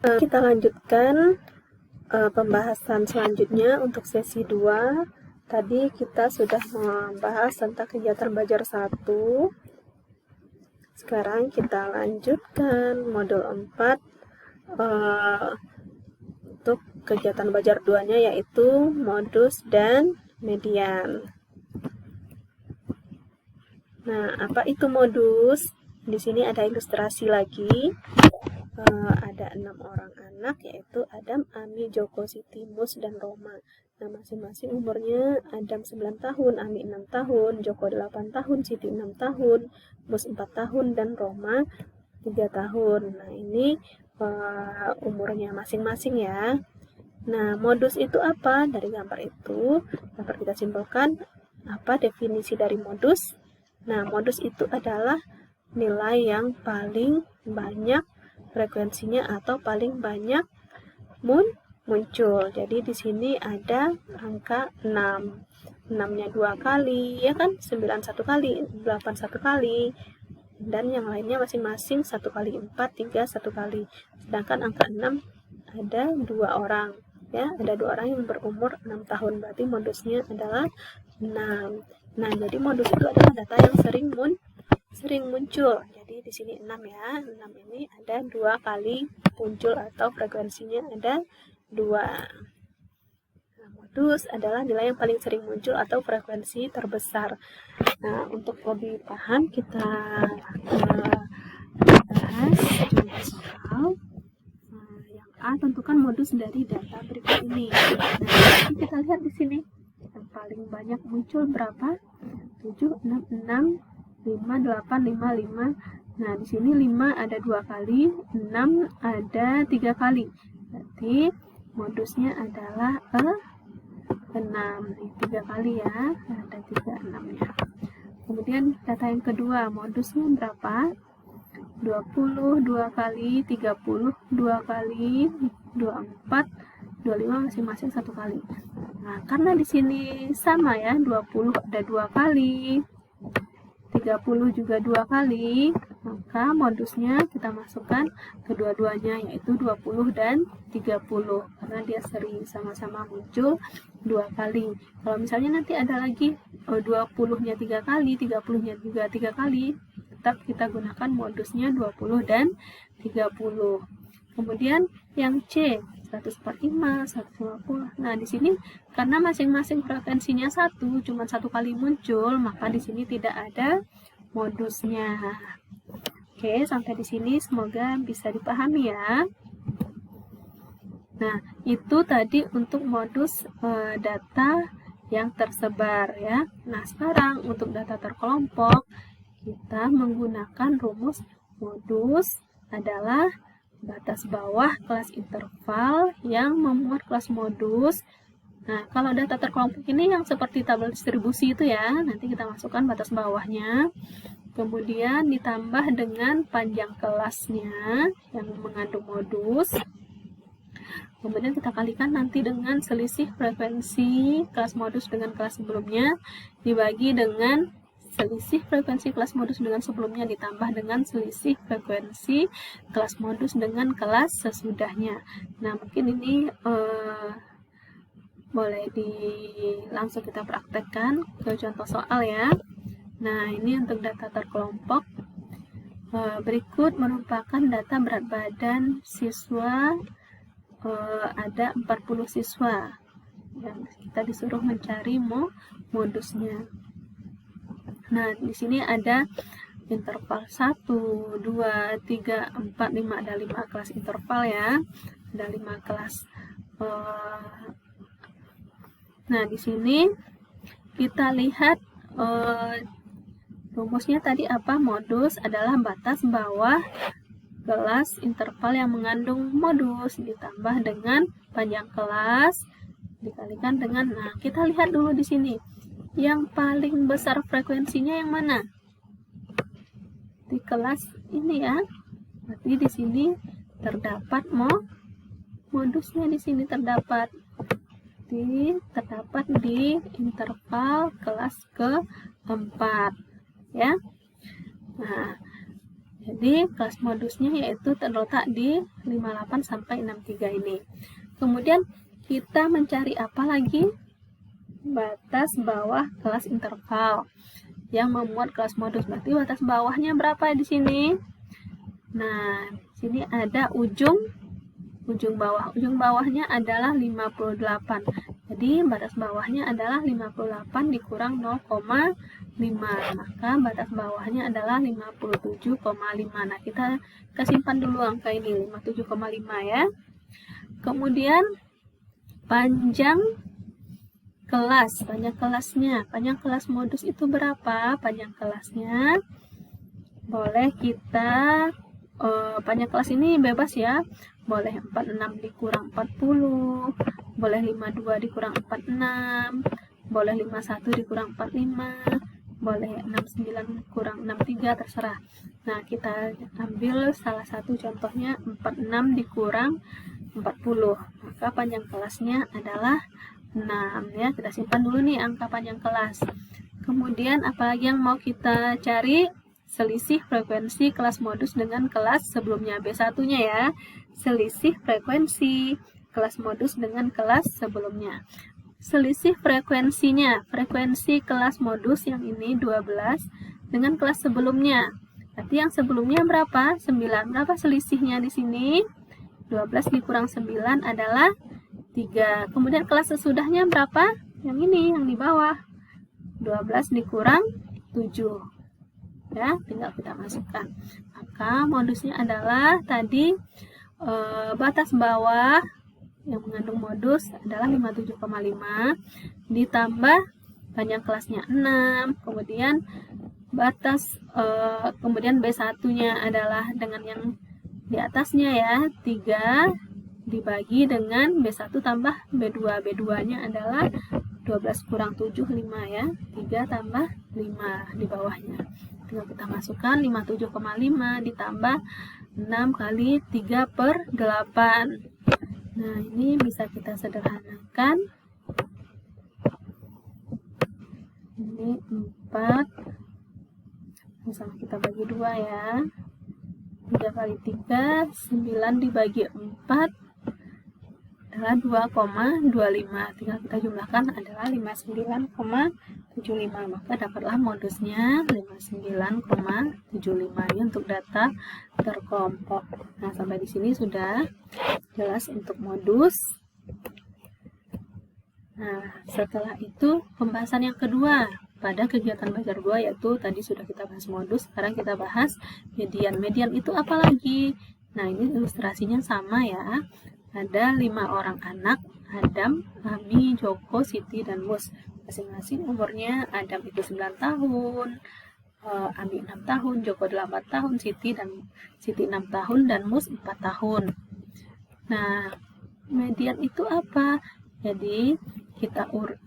Kita lanjutkan pembahasan selanjutnya untuk sesi 2. Tadi kita sudah membahas tentang kegiatan belajar 1. Sekarang kita lanjutkan modul 4 untuk kegiatan belajar 2-nya, yaitu modus dan median. Nah, apa itu modus? Di sini ada ilustrasi lagi. Ada 6 orang anak, yaitu Adam, Ami, Joko, Siti, Mus, dan Roma. Nah, masing-masing umurnya Adam 9 tahun, Ami 6 tahun, Joko 8 tahun, Siti 6 tahun, Mus 4 tahun, dan Roma 3 tahun. Nah, ini umurnya masing-masing ya. Nah, modus itu apa? Dari gambar itu dapat kita simpulkan apa definisi dari modus. Nah, modus itu adalah nilai yang paling banyak frekuensinya atau paling banyak muncul. Jadi di sini ada angka 6. 6-nya 2 kali, ya kan? 9 1 kali, 8 1 kali. Dan yang lainnya masing-masing 1 kali 4, 3 1 kali. Sedangkan angka 6 ada 2 orang. Ya, ada 2 orang yang berumur 6 tahun. Berarti modusnya adalah 6. Nah, jadi modus itu adalah data yang sering muncul. Jadi di sini 6 ya. 6 ini ada 2 kali muncul atau frekuensinya ada 2. Nah, modus adalah nilai yang paling sering muncul atau frekuensi terbesar. Nah, untuk lebih paham kita bahas contoh soal. Yang A, tentukan modus dari data berikut ini. Nah, kita lihat di sini yang paling banyak muncul berapa? 7, 6, 6, 5, 8, 5, 5. Nah, di sini 5 ada 2 kali, 6 ada 3 kali. Berarti modusnya adalah 6. 3 kali ya, ada 3, 6-nya. Kemudian data yang kedua, modusnya berapa? 20, 2 kali, 30, 2 kali, 24, 25 masing-masing 1 kali. Nah, karena di sini sama ya, 20 ada 2 kali, 30 juga 2 kali, maka modusnya kita masukkan kedua-duanya, yaitu 20 dan 30, karena dia sering sama-sama muncul 2 kali. Kalau misalnya nanti ada lagi 20-nya 3 kali, 30-nya juga 3 kali, tetap kita gunakan modusnya 20 dan 30. Kemudian yang C, 145, 150. Nah, di sini karena masing-masing frekuensinya cuma satu kali muncul, maka di sini tidak ada modusnya. Oke, sampai di sini semoga bisa dipahami ya. Nah, itu tadi untuk modus data yang tersebar ya. Nah, sekarang untuk data terkelompok kita menggunakan rumus modus adalah batas bawah kelas interval yang memuat kelas modus. Nah, kalau data terkelompok ini yang seperti tabel distribusi itu ya, nanti kita masukkan batas bawahnya. Kemudian ditambah dengan panjang kelasnya yang mengandung modus. Kemudian kita kalikan nanti dengan selisih frekuensi kelas modus dengan kelas sebelumnya dibagi dengan selisih frekuensi kelas modus dengan sebelumnya ditambah dengan selisih frekuensi kelas modus dengan kelas sesudahnya. Nah, mungkin ini boleh langsung kita praktekkan ke contoh soal ya. Nah, ini untuk data terkelompok. Berikut merupakan data berat badan siswa, ada 40 siswa yang kita disuruh mencari modusnya. Nah, di sini ada interval 1, 2, 3, 4, 5, ada 5 kelas interval ya. Ada 5 kelas. Nah, di sini kita lihat rumusnya tadi apa? Modus adalah batas bawah kelas interval yang mengandung modus ditambah dengan panjang kelas dikalikan dengan, nah kita lihat dulu di sini. Yang paling besar frekuensinya yang mana? Di kelas ini ya. Berarti di sini terdapat modusnya di sini terdapat di interval kelas keempat ya. Nah, Jadi kelas modusnya yaitu terletak di 58 sampai 63 ini. Kemudian kita mencari apa lagi? Batas bawah kelas interval yang memuat kelas modus. Berarti batas bawahnya berapa di sini? Nah, sini ada ujung bawah. Ujung bawahnya adalah 58. Jadi batas bawahnya adalah 58 dikurang 0,5. Maka batas bawahnya adalah 57,5. Nah, kita simpan dulu angka ini 57,5 ya. Kemudian panjang kelasnya. Panjang kelas modus itu berapa? Panjang kelasnya boleh kita panjang kelas ini bebas ya. Boleh 46 dikurang 40, boleh 52 dikurang 46, boleh 51 dikurang 45, boleh 69 kurang 63, terserah. Nah, kita ambil salah satu contohnya 46 dikurang 40. Maka panjang kelasnya adalah 6 ya. Kita simpan dulu nih angka panjang kelas. Kemudian apalagi yang mau kita cari? Selisih frekuensi kelas modus dengan kelas sebelumnya. B1-nya ya. Selisih frekuensi kelas modus dengan kelas sebelumnya. Selisih frekuensinya, frekuensi kelas modus yang ini 12 dengan kelas sebelumnya. Berarti yang sebelumnya berapa? 9. Berapa selisihnya di sini? 12 dikurang 9 adalah 3. Kemudian kelas sesudahnya berapa? Yang ini, yang di bawah. 12 dikurang 7. Ya, tinggal kita masukkan. Maka modusnya adalah tadi batas bawah yang mengandung modus adalah 57,5 ditambah panjang kelasnya 6. Kemudian batas kemudian B1-nya adalah dengan yang di atasnya ya, 3 dibagi dengan B1 tambah B2. B2-nya adalah 12 kurang 7, 5 ya. 3 tambah 5 di bawahnya. Tinggal kita masukkan 57,5 ditambah 6 kali 3 per 8. Nah, ini bisa kita sederhanakan. Ini 4. Misalnya kita bagi 2 ya. 3 kali 3, 9 dibagi 4 adalah 2,25. Tinggal kita jumlahkan adalah 59,75. Maka dapatlah modusnya 59,75 ini untuk data terkelompok. Nah, sampai di sini sudah jelas untuk modus. Nah, setelah itu pembahasan yang kedua pada kegiatan belajar 2 yaitu tadi sudah kita bahas modus, sekarang kita bahas median. Median itu apa lagi? Nah, ini ilustrasinya sama ya. Ada 5 orang anak, Adam, Ami, Joko, Siti, dan Mus. Masing-masing umurnya Adam itu 9 tahun, Ami 6 tahun, Joko 8 tahun, Siti 6 tahun, dan Mus 4 tahun. Nah, median itu apa? Jadi,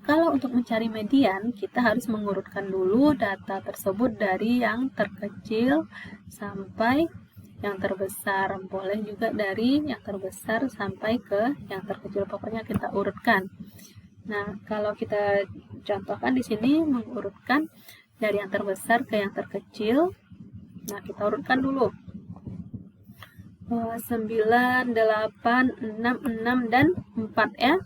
kalau untuk mencari median, kita harus mengurutkan dulu data tersebut dari yang terkecil sampai yang terbesar. Boleh juga dari yang terbesar sampai ke yang terkecil. Pokoknya kita urutkan. Nah, kalau kita contohkan di sini mengurutkan dari yang terbesar ke yang terkecil. Nah, kita urutkan dulu. 9, 8, 6, 6, dan 4 ya.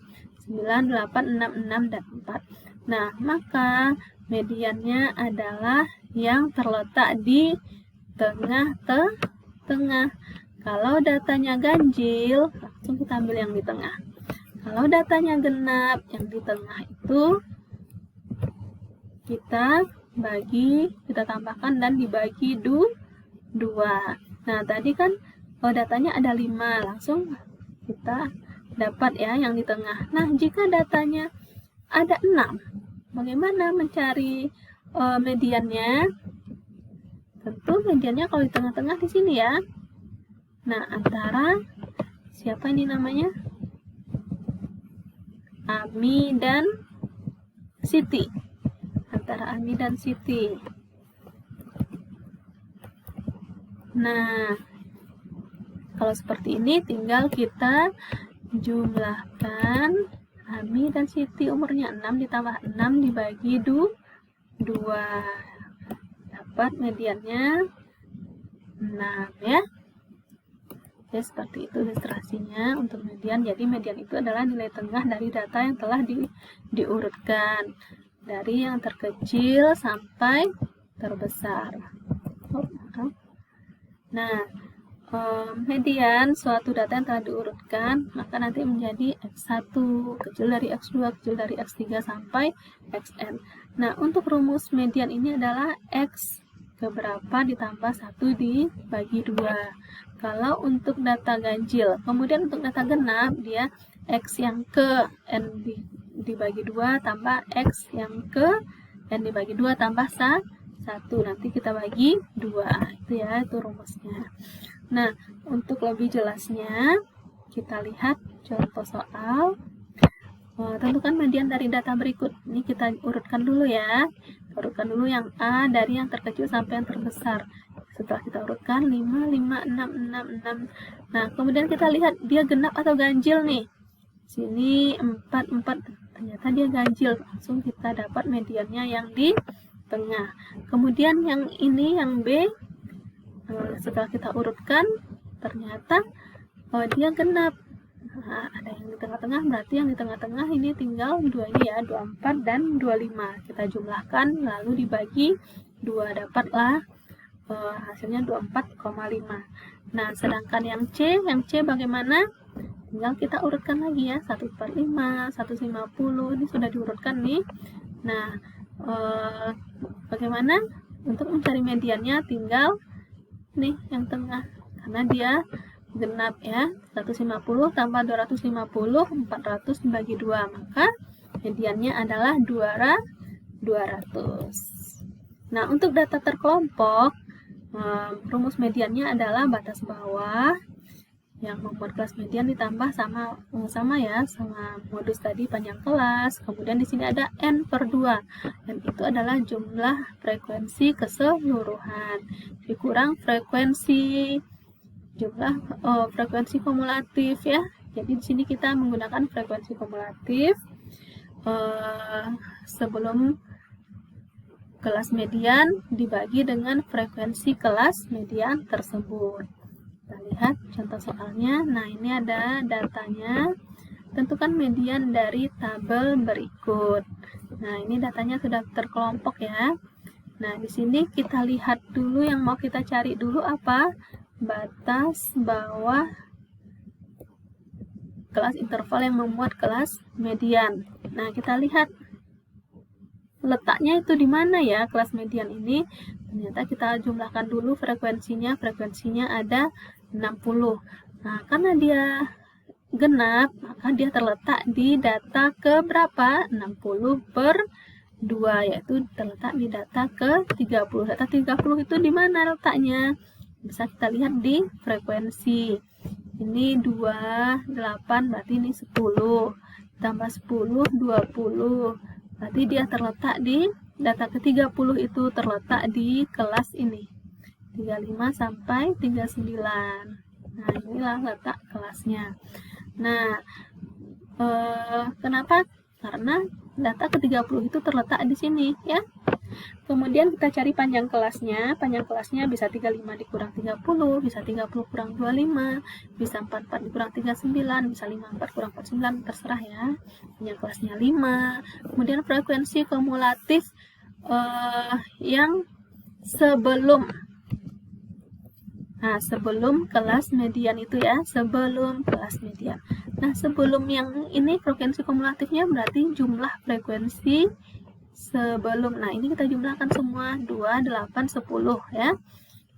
9, 8, 6, 6, dan 4. Nah, maka mediannya adalah yang terletak di tengah. Kalau datanya ganjil, langsung kita ambil yang di tengah. Kalau datanya genap, yang di tengah itu kita tambahkan dan dibagi 2. Nah, tadi kan kalau datanya ada 5, langsung kita dapat ya yang di tengah. Nah, jika datanya ada 6, bagaimana mencari mediannya? Tentu mediannya kalau di tengah-tengah di sini ya. Nah, antara siapa ini namanya? Ami dan Siti. Antara Ami dan Siti. Nah, kalau seperti ini tinggal kita jumlahkan Ami dan Siti umurnya 6 ditambah 6 dibagi 2. Dapat mediannya ya. Oke, seperti itu ilustrasinya untuk median. Jadi median itu adalah nilai tengah dari data yang telah diurutkan dari yang terkecil sampai terbesar. Nah, median suatu data yang telah diurutkan maka nanti menjadi X1 kecil dari X2 kecil dari X3 sampai Xn. Nah, untuk rumus median ini adalah X keberapa ditambah 1 dibagi 2. Kalau untuk data ganjil, kemudian untuk data genap dia X yang ke N dibagi 2 tambah X yang ke N dibagi 2 tambah 1. Nanti kita bagi 2. Itu ya, itu rumusnya. Nah, untuk lebih jelasnya kita lihat contoh soal. Tentukan median dari data berikut. Ini kita urutkan dulu ya. Urutkan dulu yang A dari yang terkecil sampai yang terbesar. Setelah kita urutkan 5, 5, 6, 6, 6. Nah, kemudian kita lihat dia genap atau ganjil nih. Sini 4, 4. Ternyata dia ganjil. Langsung kita dapat mediannya yang di tengah. Kemudian yang ini, yang B, setelah kita urutkan, ternyata dia genap. Nah, ada yang di tengah-tengah, berarti yang di tengah-tengah ini tinggal 2 ini ya, 24 dan 25. Kita jumlahkan lalu dibagi 2, dapatlah hasilnya 24,5. Nah, sedangkan yang C bagaimana? Tinggal kita urutkan lagi ya, 145, 150, ini sudah diurutkan nih. Nah, bagaimana? Untuk mencari mediannya tinggal nih yang tengah, karena dia genap ya, 150 tambah 250, 400 dibagi 2, maka mediannya adalah 200. Nah, untuk data terkelompok, rumus mediannya adalah batas bawah yang membuat kelas median ditambah sama modus tadi panjang kelas. Kemudian di sini ada N/2, dan itu adalah jumlah frekuensi keseluruhan dikurang frekuensi frekuensi kumulatif ya. Jadi di sini kita menggunakan frekuensi kumulatif sebelum kelas median dibagi dengan frekuensi kelas median tersebut. Kita lihat contoh soalnya. Nah, ini ada datanya. Tentukan median dari tabel berikut. Nah, ini datanya sudah terkelompok ya. Nah, di sini kita lihat dulu yang mau kita cari dulu apa? Batas bawah kelas interval yang memuat kelas median. Nah, kita lihat letaknya itu di mana ya kelas median ini. Ternyata kita jumlahkan dulu frekuensinya. Frekuensinya ada 60. Nah, karena dia genap, maka dia terletak di data ke berapa? 60/2, yaitu terletak di data ke 30. Data 30 itu di mana letaknya? Bisa kita lihat di frekuensi. Ini 28, berarti ini 10. Tambah 10, 20. Berarti dia terletak di data ke-30 itu terletak di kelas ini. 35 sampai 39. Nah, inilah letak kelasnya. Nah, kenapa? Karena data ke-30 itu terletak di sini ya. Kemudian kita cari panjang kelasnya. Panjang kelasnya bisa 35 dikurang 30, bisa 30 kurang 25, bisa 44 dikurang 39, bisa 54 kurang 49, terserah ya. Panjang kelasnya 5. Kemudian frekuensi kumulatif yang sebelum kelas median itu ya, sebelum kelas median. Nah, sebelum yang ini frekuensi kumulatifnya berarti jumlah frekuensi sebelum. Nah, ini kita jumlahkan semua 2, 8, 10 ya.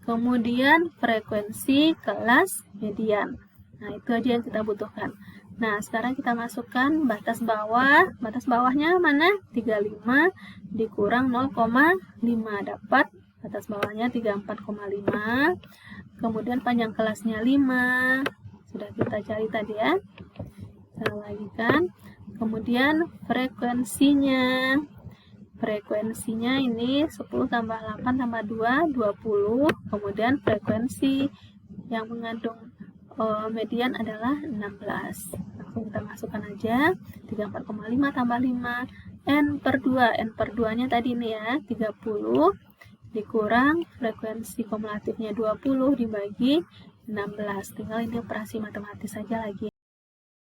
Kemudian frekuensi kelas median. Nah, itu aja yang kita butuhkan. Nah, sekarang kita masukkan batas bawah. Batas bawahnya mana? 35 dikurang 0,5, dapat batas bawahnya 34,5. Kemudian panjang kelasnya 5. Sudah kita cari tadi ya. Kita lagi kan. Kemudian frekuensinya ini 10 tambah 8 tambah 2, 20. Kemudian frekuensi yang mengandung median adalah 16. Langsung kita masukkan aja. 34,5 tambah 5, N/2. N/2 nya tadi ini ya, 30. dikurang frekuensi kumulatifnya 20 dibagi 16. Tinggal ini operasi matematis saja lagi.